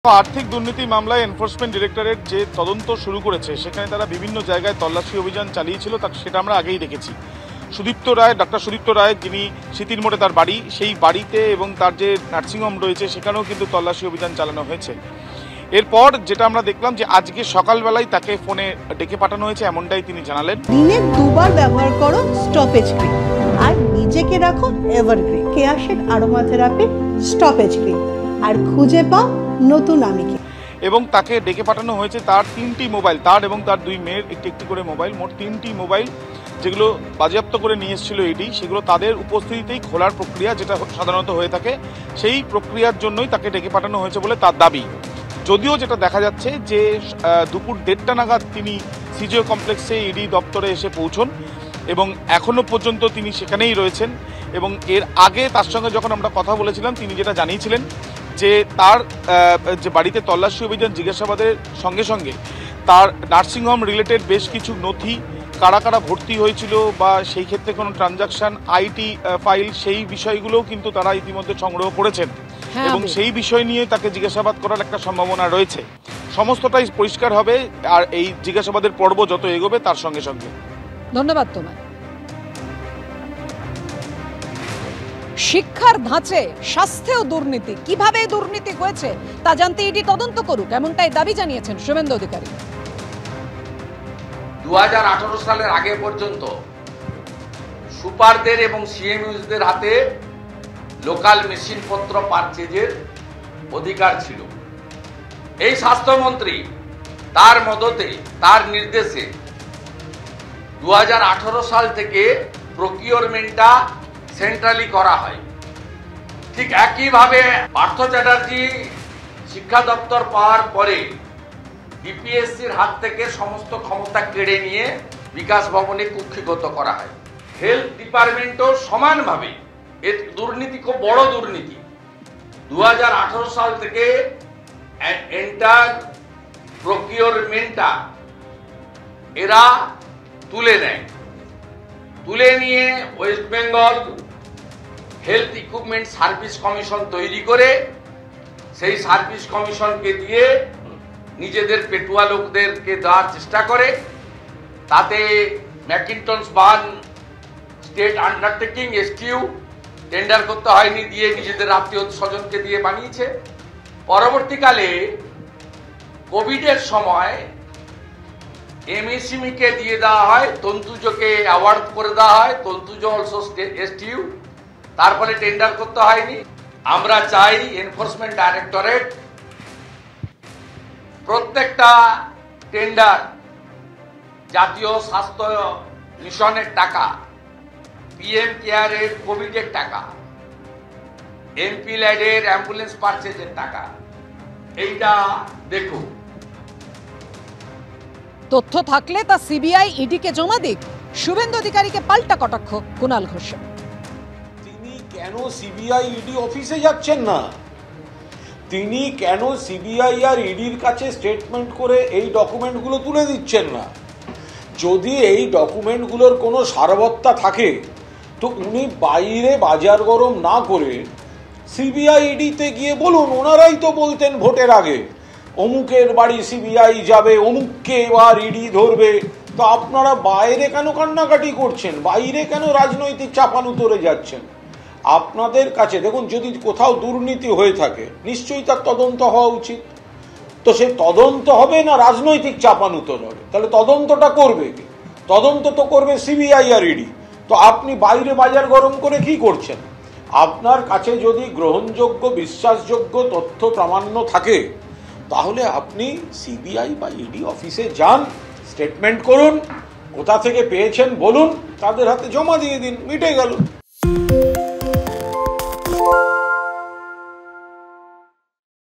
आर्थिक दुर्नीति मामलाয় enforcement directorate যে তদন্ত শুরু করেছে সেখানে তারা বিভিন্ন জায়গায় তল্লাশি অভিযান চালিয়েছিল সেটা আমরা আগেই দেখেছি। সুদীপ্ত রায়, ডক্টর সুদীপ্ত রায়, যিনি সিতির মোড়ে তার বাড়ি, সেই বাড়িতে এবং তার যে নার্সিংহোম রয়েছে সেখানেও কিন্তু তল্লাশি অভিযান চালানো হয়েছে। এরপর যেটা আমরা দেখলাম যে আজকে সকালবেলায় তাকে ফোনে ডেকে পাঠানো হয়েছে, এমনটাই তিনি জানালেন। দিনে দুবার ব্যবহার করো স্টপেজ ক্রিম আর নিজেকে রাখো এভারগ্রিন কেয়াশেড আরোমা থেরাপি স্টপেজ ক্রিম আর খুঁজে পাও নতুন আমিকে। এবং তাকে ডেকে পাঠানো হয়েছে তার 3টি মোবাইল, তার এবং তার 2 মেয়ের একটি একটি করে মোবাইল, মোট 3টি মোবাইল যেগুলো বাজেয়াপ্ত করে নিয়ে এসেছিল ইডি, সেগুলো তাদের উপস্থিতিতেই খোলার প্রক্রিয়া যেটা সাধারণত হয়ে থাকে সেই প্রক্রিয়ার জন্যই তাকে ডেকে পাঠানো হয়েছে বলে তার দাবি। যদিও যেটা দেখা যাচ্ছে যে দুপুর 1:30 নাগাদ তিনি সিজিও কমপ্লেক্সে ইডি দপ্তরে এসে পৌঁছন এবং এখনো পর্যন্ত তিনি সেখানেই রয়েছেন। এবং এর আগে তার সঙ্গে যখন আমরা কথা বলেছিলাম তিনি যেটা জানিয়েছিলেন যে তার যে বাড়িতে তল্লাশি অভিযান জিজ্ঞাসাবাদের সঙ্গে সঙ্গে তার নার্সিংহোম রিলেটেড বেশ কিছু নথি, কারা কারা ভর্তি হয়েছিল বা সেই ক্ষেত্রে কোনো ট্রানজাকশন, আইটি ফাইল, সেই বিষয়গুলোও কিন্তু তারা ইতিমধ্যে সংগ্রহ করেছেন এবং সেই বিষয় নিয়ে তাকে জিজ্ঞাসাবাদ করার একটা সম্ভাবনা রয়েছে। সমস্তটাই পরিষ্কার হবে আর এই জিজ্ঞাসাবাদের পর্ব যত এগোবে তার সঙ্গে সঙ্গে। ধন্যবাদ তোমায়। শিক্ষার ধাঁচে স্বাস্থ্যেও দুর্নীতি, কিভাবে দুর্নীতি হয়েছে তা জানতে ইডি তদন্ত করুক, এমনটাই দাবি জানিয়েছেন শুভেন্দু অধিকারী। 2018 সালের আগে পর্যন্ত সুপারদের এবং সিএমইউদের হাতে লোকাল মেশিনপত্র পারচেজের অধিকার ছিল। এই স্বাস্থ্যমন্ত্রী তার মদতে, তার নির্দেশে 2018 সাল থেকে প্রকিউরমেন্টটা সেন্ট্রালি করা হয়। ঠিক একইভাবে পার্থ চ্যাটার্জি শিক্ষা দপ্তর পাওয়ার পরে ডিপিএসসির হাত থেকে সমস্ত ক্ষমতা কেড়ে নিয়ে বিকাশ ভবনে কুক্ষিগত করা হয়। হেলথ ডিপার্টমেন্টও সমানভাবে এর দুর্নীতি, খুব বড় দুর্নীতি। 2018 সাল থেকে এন্টার প্রকিউরমেন্টটা এরা তুলে নেয়। তুলে নিয়ে West Bengal health equipment service commission তৈরি করে সেই সার্ভিস কমিশনকে দিয়ে নিজেদের পেটুয়া লোকদেরকে দেওয়ার চেষ্টা করে। তাতে ম্যাকিন্টনস বার্ন স্টেট আন্ডারটেকিং এসটিইউ টেন্ডার করতে হয়নি, দিয়ে নিজেদের আত্মীয় স্বজনকে দিয়ে বানিয়েছে। পরবর্তীকালে কোভিডের সময় এমএসএমইকে দিয়ে দেওয়া হয়, তন্তুজকে অ্যাওয়ার্ড করে দেওয়া হয়, তন্তুজ অলসো এসটিইউ, তার ফলে টেন্ডার করতে হয়নি। আমরা চাই এনফোর্সমেন্ট ডাইরেক্টরেট প্রত্যেকটা টেন্ডার, জাতীয় স্বাস্থ্য মিশনের টাকা, পিএম কেয়ারের কোভিডের টাকা, এমপি ল্যাডের অ্যাম্বুলেন্স পারচেজের টাকা, এইটা দেখুন। তথ্য থাকলে তা সিবিআই ইডিকে জমা দিক, শুভেন্দু অধিকারীকে পাল্টা কটাক্ষ কুণাল ঘোষ। তিনি কেন সিবিআই ইডি অফিসে যাচ্ছেন না? তিনি কেন সিবিআই আর ইডির কাছে স্টেটমেন্ট করে এই ডকুমেন্টগুলো তুলে দিচ্ছেন না? যদি এই ডকুমেন্টগুলোর কোনো সারবত্তা থাকে তো উনি বাইরে বাজার গরম না করে সিবিআই ইডিতে গিয়ে বলুন। ওনারাই তো বলতেন ভোটের আগে অমুকের বাড়ি সিবিআই যাবে, অমুককে এবার ইডি ধরবে। তো আপনারা বাইরে কেন কান্নাকাটি করছেন? বাইরে কেন রাজনৈতিক চাপানুতরে যাচ্ছেন? আপনাদের কাছে দেখুন, যদি কোথাও দুর্নীতি হয়ে থাকে নিশ্চয়ই তার তদন্ত হওয়া উচিত। তো সে তদন্ত হবে না রাজনৈতিক চাপানুতর হবে, তাহলে তদন্তটা করবে কে? তদন্ত তো করবে সিবিআই আর ইডি। তো আপনি বাইরে বাজার গরম করে কি করছেন? আপনার কাছে যদি গ্রহণযোগ্য, বিশ্বাসযোগ্য তথ্য প্রামাণ্য থাকে তাহলে আপনি সিবিআই বা ইডি অফিসে যান, স্টেটমেন্ট করুন, কোথা থেকে পেয়েছেন বলুন, তাদের হাতে জমা দিয়ে দিন, মিটে গেল।